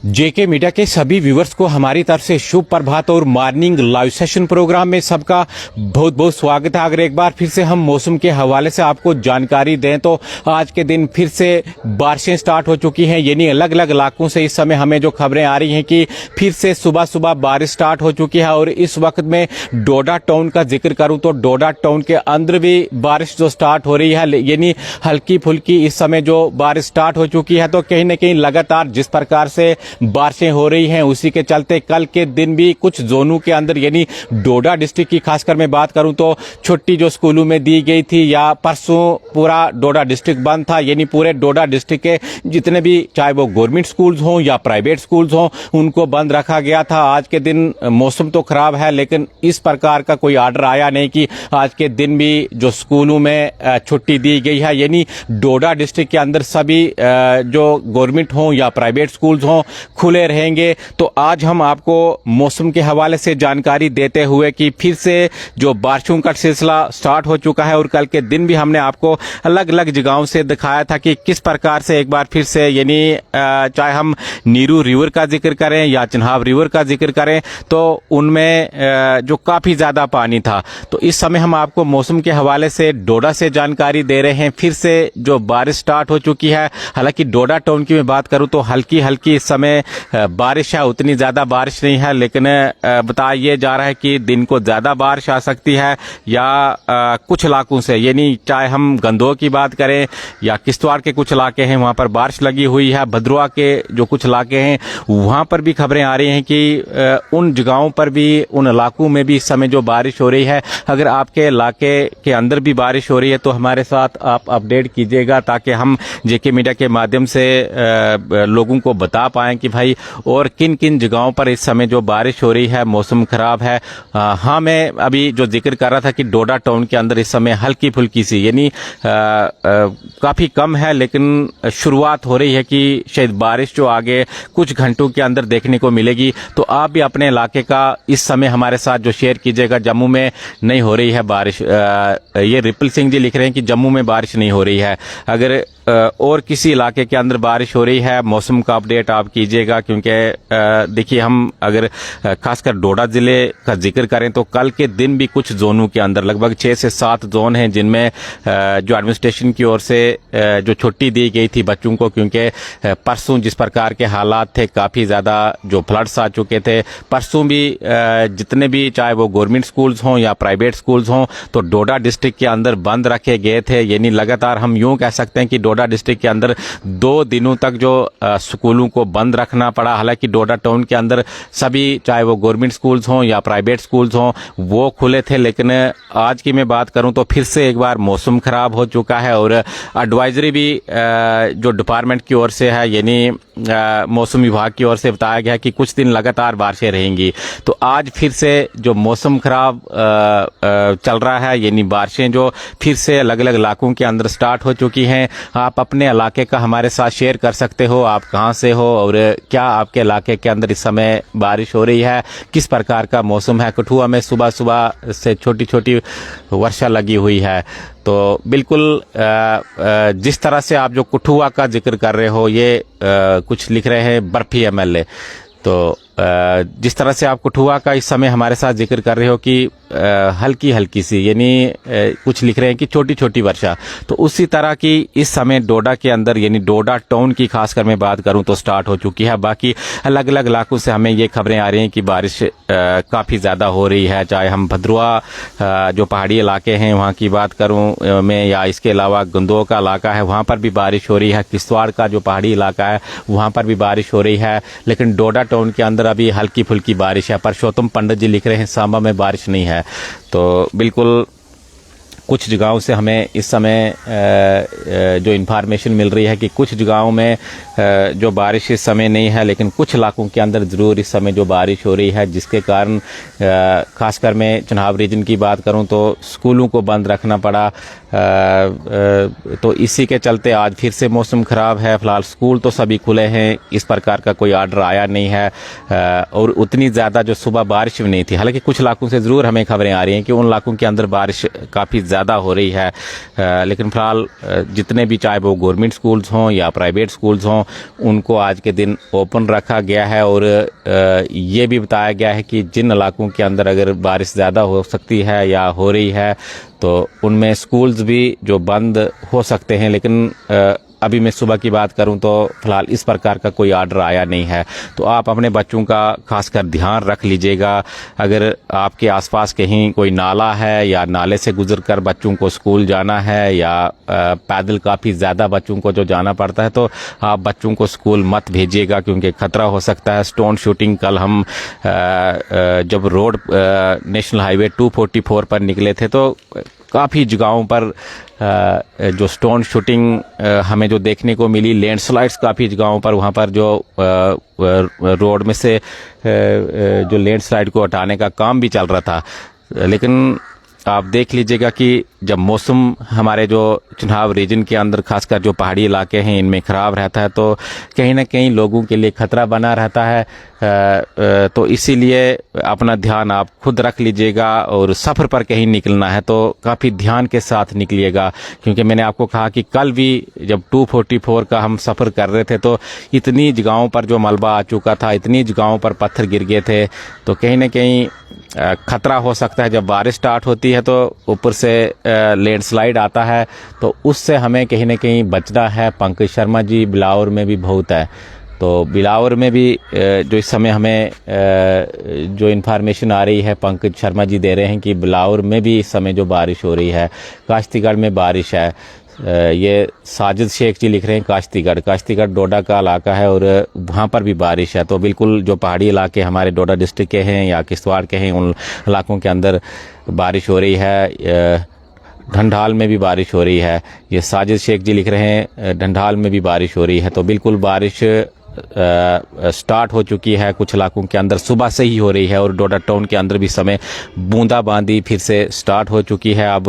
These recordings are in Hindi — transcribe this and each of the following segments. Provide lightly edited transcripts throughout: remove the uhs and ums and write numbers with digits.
जेके मीडिया के सभी व्यूवर्स को हमारी तरफ से शुभ प्रभात और मॉर्निंग लाइव सेशन प्रोग्राम में सबका बहुत बहुत स्वागत है। अगर एक बार फिर से हम मौसम के हवाले से आपको जानकारी दें तो आज के दिन फिर से बारिशें स्टार्ट हो चुकी हैं, यानी अलग अलग इलाकों से इस समय हमें जो खबरें आ रही हैं कि फिर से सुबह सुबह बारिश स्टार्ट हो चुकी है। और इस वक्त में डोडा टाउन का जिक्र करूं तो डोडा टाउन के अंदर भी बारिश जो स्टार्ट हो रही है, यानी हल्की फुल्की इस समय जो बारिश स्टार्ट हो चुकी है। तो कहीं न कहीं लगातार जिस प्रकार से बारिशें हो रही हैं उसी के चलते कल के दिन भी कुछ जोनों के अंदर, यानी डोडा डिस्ट्रिक्ट की खासकर मैं बात करूं तो छुट्टी जो स्कूलों में दी गई थी, या परसों पूरा डोडा डिस्ट्रिक्ट बंद था, यानी पूरे डोडा डिस्ट्रिक्ट के जितने भी चाहे वो गवर्नमेंट स्कूल्स हों या प्राइवेट स्कूल्स हों उनको बंद रखा गया था। आज के दिन मौसम तो खराब है लेकिन इस प्रकार का कोई आर्डर आया नहीं कि आज के दिन भी जो स्कूलों में छुट्टी दी गई है, यानी डोडा डिस्ट्रिक्ट के अंदर सभी जो गवर्नमेंट हों या प्राइवेट स्कूल्स हों खुले रहेंगे। तो आज हम आपको मौसम के हवाले से जानकारी देते हुए कि फिर से जो बारिशों का सिलसिला स्टार्ट हो चुका है, और कल के दिन भी हमने आपको अलग अलग जगहों से दिखाया था कि किस प्रकार से एक बार फिर से, यानी चाहे हम नीरू रिवर का जिक्र करें या चिन्हाव रिवर का जिक्र करें तो उनमें जो काफी ज्यादा पानी था। तो इस समय हम आपको मौसम के हवाले से डोडा से जानकारी दे रहे हैं। फिर से जो बारिश स्टार्ट हो चुकी है, हालांकि डोडा टाउन की मैं बात करूं तो हल्की हल्की इस समय बारिश है, उतनी ज्यादा बारिश नहीं है, लेकिन बताया जा रहा है कि दिन को ज्यादा बारिश आ सकती है या कुछ इलाकों से, यानी चाहे हम गंदोह की बात करें या किश्तवाड़ के कुछ इलाके हैं वहां पर बारिश लगी हुई है, भद्रवा के जो कुछ इलाके हैं वहां पर भी खबरें आ रही हैं कि उन जगहों पर भी, उन इलाकों में भी इस समय जो बारिश हो रही है। अगर आपके इलाके के अंदर भी बारिश हो रही है तो हमारे साथ आप अपडेट कीजिएगा ताकि हम जेके मीडिया के माध्यम से लोगों को बता पाएं कि भाई और किन किन जगहों पर इस समय जो बारिश हो रही है, मौसम खराब है। हाँ, मैं अभी जो जिक्र कर रहा था कि डोडा टाउन के अंदर इस समय हल्की फुल्की सी, यानी काफी कम है लेकिन शुरुआत हो रही है कि शायद बारिश जो आगे कुछ घंटों के अंदर देखने को मिलेगी। तो आप भी अपने इलाके का इस समय हमारे साथ जो शेयर कीजिएगा। जम्मू में नहीं हो रही है बारिश, ये रिपल सिंह जी लिख रहे हैं कि जम्मू में बारिश नहीं हो रही है। अगर और किसी इलाके के अंदर बारिश हो रही है, मौसम का अपडेट आप कीजिएगा, क्योंकि देखिए हम अगर खासकर डोडा जिले का जिक्र करें तो कल के दिन भी कुछ जोनों के अंदर लगभग 6 से 7 जोन हैं जिनमें जो एडमिनिस्ट्रेशन की ओर से जो छुट्टी दी गई थी बच्चों को, क्योंकि परसों जिस प्रकार के हालात थे, काफी ज्यादा जो फ्लड्स आ चुके थे। परसों भी जितने भी चाहे वो गवर्नमेंट स्कूल्स हों या प्राइवेट स्कूल्स हों तो डोडा डिस्ट्रिक्ट के अंदर बंद रखे गए थे, यानी लगातार हम यूं कह सकते हैं कि डोडा डिस्ट्रिक्ट के अंदर 2 दिनों तक जो स्कूलों को बंद रखना पड़ा। हालांकि डोडा टाउन के अंदर सभी चाहे वो गवर्नमेंट स्कूल्स हों या प्राइवेट स्कूल्स हों वो खुले थे, लेकिन आज की मैं बात करूं तो फिर से एक बार मौसम खराब हो चुका है और एडवाइजरी भी जो डिपार्टमेंट की ओर से है, यानी मौसम विभाग की ओर से बताया गया कि कुछ दिन लगातार बारिशें रहेंगी। तो आज फिर से जो मौसम खराब चल रहा है, यानी बारिशें जो फिर से अलग अलग इलाकों के अंदर स्टार्ट हो चुकी हैं। आप अपने इलाके का हमारे साथ शेयर कर सकते हो, आप कहां से हो और क्या आपके इलाके के अंदर इस समय बारिश हो रही है, किस प्रकार का मौसम है। कठुआ में सुबह सुबह से छोटी छोटी वर्षा लगी हुई है। तो बिल्कुल जिस तरह से आप जो कठुआ का जिक्र कर रहे हो, ये कुछ लिख रहे हैं बर्फी एमएलए, तो जिस तरह से आप कठुआ का इस समय हमारे साथ जिक्र कर रहे हो कि हल्की हल्की सी, यानी कुछ लिख रहे हैं कि छोटी छोटी वर्षा, तो उसी तरह की इस समय डोडा के अंदर, यानी डोडा टाउन की खासकर मैं बात करूं तो स्टार्ट हो चुकी है। बाकी अलग अलग इलाकों से हमें ये खबरें आ रही हैं कि बारिश काफी ज्यादा हो रही है। चाहे हम भद्रवा जो पहाड़ी इलाके हैं वहां की बात करूं मैं, या इसके अलावा गंदोह का इलाका है वहां पर भी बारिश हो रही है, किश्तवाड़ का जो पहाड़ी इलाका है वहां पर भी बारिश हो रही है। लेकिन डोडा टाउन के अंदर अभी हल्की फुल्की बारिश है। परशोत्तम पंडित जी लिख रहे हैं सांबा में बारिश नहीं है। तो बिल्कुल कुछ जगहों से हमें इस समय जो इन्फॉर्मेशन मिल रही है कि कुछ जगहों में जो बारिश इस समय नहीं है, लेकिन कुछ इलाकों के अंदर ज़रूर इस समय जो बारिश हो रही है, जिसके कारण खासकर मैं चिन्हाव रीजन की बात करूं तो स्कूलों को बंद रखना पड़ा। तो इसी के चलते आज फिर से मौसम ख़राब है। फ़िलहाल स्कूल तो सभी खुले हैं, इस प्रकार का कोई आर्डर आया नहीं है और उतनी ज़्यादा जो सुबह बारिश भी नहीं थी। हालांकि कुछ इलाकों से ज़रूर हमें खबरें आ रही हैं कि उन इलाकों के अंदर बारिश काफ़ी ज़्यादा हो रही है, लेकिन फ़िलहाल जितने भी, चाहे वो गवर्नमेंट स्कूल्स हों या प्राइवेट स्कूल्स हों, उनको आज के दिन ओपन रखा गया है। और ये भी बताया गया है कि जिन इलाकों के अंदर अगर बारिश ज़्यादा हो सकती है या हो रही है तो उनमें स्कूल्स भी जो बंद हो सकते हैं। लेकिन अभी मैं सुबह की बात करूं तो फिलहाल इस प्रकार का कोई आर्डर आया नहीं है। तो आप अपने बच्चों का खासकर ध्यान रख लीजिएगा। अगर आपके आसपास कहीं कोई नाला है या नाले से गुजरकर बच्चों को स्कूल जाना है या पैदल काफ़ी ज़्यादा बच्चों को जो जाना पड़ता है, तो आप बच्चों को स्कूल मत भेजिएगा क्योंकि खतरा हो सकता है। स्टोन शूटिंग कल हम जब रोड नेशनल हाईवे 244 पर निकले थे तो काफ़ी जगहों पर जो स्टोन शूटिंग हमें जो देखने को मिली, लैंडस्लाइड्स काफ़ी जगहों पर, वहाँ पर जो रोड में से जो लैंडस्लाइड को हटाने का काम भी चल रहा था। लेकिन आप देख लीजिएगा कि जब मौसम हमारे जो चुनाव रीजन के अंदर खासकर जो पहाड़ी इलाके हैं इनमें ख़राब रहता है तो कहीं ना कहीं लोगों के लिए खतरा बना रहता है। तो इसीलिए अपना ध्यान आप खुद रख लीजिएगा और सफ़र पर कहीं निकलना है तो काफ़ी ध्यान के साथ निकलिएगा, क्योंकि मैंने आपको कहा कि कल भी जब 244 का हम सफ़र कर रहे थे तो इतनी जगहों पर जो मलबा आ चुका था, इतनी जगहों पर पत्थर गिर गए थे, तो कहीं ना कहीं खतरा हो सकता है। जब बारिश स्टार्ट होती है तो ऊपर से लैंडस्लाइड आता है, तो उससे हमें कहीं ना कहीं बचना है। पंकज शर्मा जी बिलावर में भी बहुत है, तो बिलावर में भी जो इस समय हमें जो इन्फॉर्मेशन आ रही है पंकज शर्मा जी दे रहे हैं कि बिलावर में भी इस समय जो बारिश हो रही है, काश्तीगढ़ में बारिश है। ये साजिद शेख जी लिख रहे हैं काश्तीगढ़ डोडा का इलाका है और वहाँ पर भी बारिश है। तो बिल्कुल जो पहाड़ी इलाके हमारे डोडा डिस्ट्रिक्ट के हैं या किश्तवाड़ के हैं, उन इलाकों के अंदर बारिश हो रही है। ढंढाल में भी बारिश हो रही है। ये साजिद शेख जी लिख रहे हैं ढंढाल में भी बारिश हो रही है। तो बिल्कुल बारिश स्टार्ट हो चुकी है, कुछ इलाकों के अंदर सुबह से ही हो रही है और डोडा टाउन के अंदर भी समय बूंदाबांदी फिर से स्टार्ट हो चुकी है। अब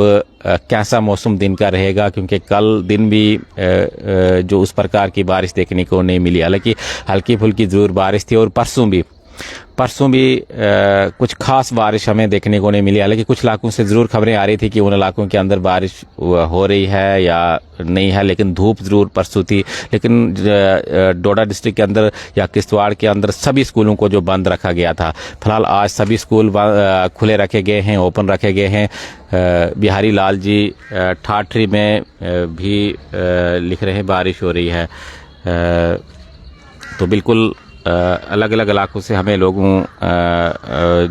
कैसा मौसम दिन का रहेगा, क्योंकि कल दिन भी जो उस प्रकार की बारिश देखने को नहीं मिली, हालांकि हल्की फुल्की ज़रूर बारिश थी और परसों भी कुछ खास बारिश हमें देखने को नहीं मिली। हालांकि कुछ इलाकों से ज़रूर खबरें आ रही थी कि उन इलाकों के अंदर बारिश हो रही है या नहीं है, लेकिन धूप ज़रूर परसों थी। लेकिन डोडा डिस्ट्रिक्ट के अंदर या किश्तवाड़ के अंदर सभी स्कूलों को जो बंद रखा गया था, फिलहाल आज सभी स्कूल खुले रखे गए हैं, ओपन रखे गए हैं। बिहारी लाल जी ठाठरी में भी लिख रहे हैं बारिश हो रही है। तो बिल्कुल अलग अलग इलाकों से हमें लोगों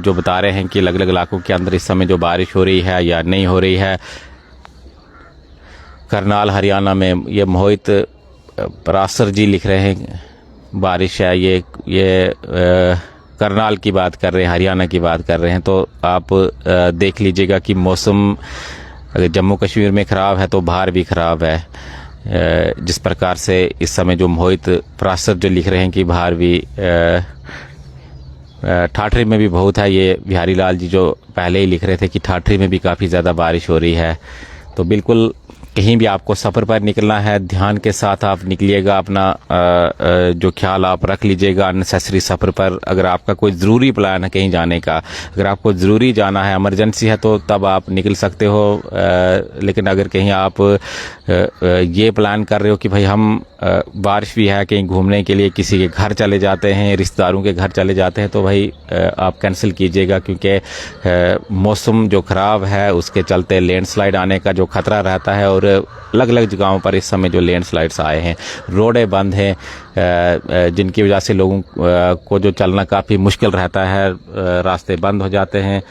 जो बता रहे हैं कि अलग अलग इलाकों के अंदर इस समय जो बारिश हो रही है या नहीं हो रही है। करनाल हरियाणा में ये मोहित परासर जी लिख रहे हैं बारिश है। ये करनाल की बात कर रहे हैं, हरियाणा की बात कर रहे हैं। तो आप देख लीजिएगा कि मौसम अगर जम्मू कश्मीर में ख़राब है तो बाहर भी ख़राब है। जिस प्रकार से इस समय जो मोहित परासर जो लिख रहे हैं कि बाहर भी ठाठरी में भी बहुत है। ये बिहारी लाल जी जो पहले ही लिख रहे थे कि ठाठरी में भी काफ़ी ज़्यादा बारिश हो रही है। तो बिल्कुल कहीं भी आपको सफ़र पर निकलना है, ध्यान के साथ आप निकलिएगा। अपना जो ख्याल आप रख लीजिएगा अननेसेसरी सफ़र पर। अगर आपका कोई ज़रूरी प्लान है कहीं जाने का, अगर आपको ज़रूरी जाना है, इमरजेंसी है, तो तब आप निकल सकते हो। लेकिन अगर कहीं आप ये प्लान कर रहे हो कि भाई हम बारिश भी है, कहीं घूमने के लिए किसी के घर चले जाते हैं, रिश्तेदारों के घर चले जाते हैं, तो भाई आप कैंसिल कीजिएगा, क्योंकि मौसम जो ख़राब है उसके चलते लैंडस्लाइड आने का जो ख़तरा रहता है। और अलग अलग जगहों पर इस समय जो लैंडस्लाइड्स आए हैं, रोडें बंद हैं, जिनकी वजह से लोगों को जो चलना काफ़ी मुश्किल रहता है, रास्ते बंद हो जाते हैं।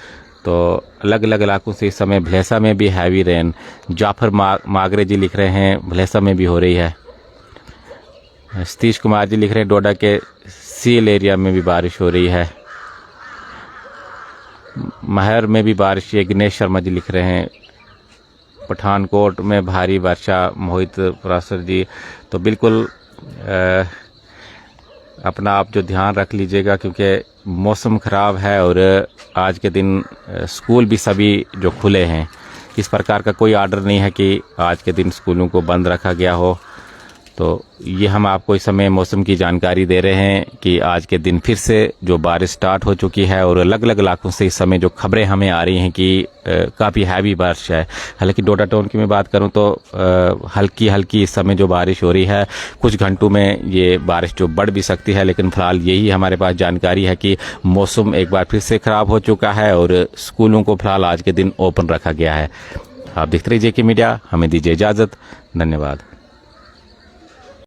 तो अलग अलग इलाकों से इस समय भलेसा में भी हैवी रेन, जाफर मागरे जी लिख रहे हैं भलेसा में भी हो रही है। सतीश कुमार जी लिख रहे हैं डोडा के सील एरिया में भी बारिश हो रही है। महर में भी बारिश है। गणेश शर्मा जी लिख रहे हैं पठानकोट में भारी वर्षा। मोहित परासर जी, तो बिल्कुल अपना आप जो ध्यान रख लीजिएगा, क्योंकि मौसम ख़राब है और आज के दिन स्कूल भी सभी जो खुले हैं, इस प्रकार का कोई आर्डर नहीं है कि आज के दिन स्कूलों को बंद रखा गया हो। तो ये हम आपको इस समय मौसम की जानकारी दे रहे हैं कि आज के दिन फिर से जो बारिश स्टार्ट हो चुकी है और अलग अलग इलाकों से इस समय जो खबरें हमें आ रही हैं कि काफ़ी हैवी बारिश है। हालांकि डोडा टाउन की मैं बात करूं तो हल्की हल्की इस समय जो बारिश हो रही है, कुछ घंटों में ये बारिश जो बढ़ भी सकती है, लेकिन फिलहाल यही हमारे पास जानकारी है कि मौसम एक बार फिर से खराब हो चुका है और स्कूलों को फिलहाल आज के दिन ओपन रखा गया है। आप देखते रहिए जेके मीडिया, हमें दीजिए इजाज़त, धन्यवाद।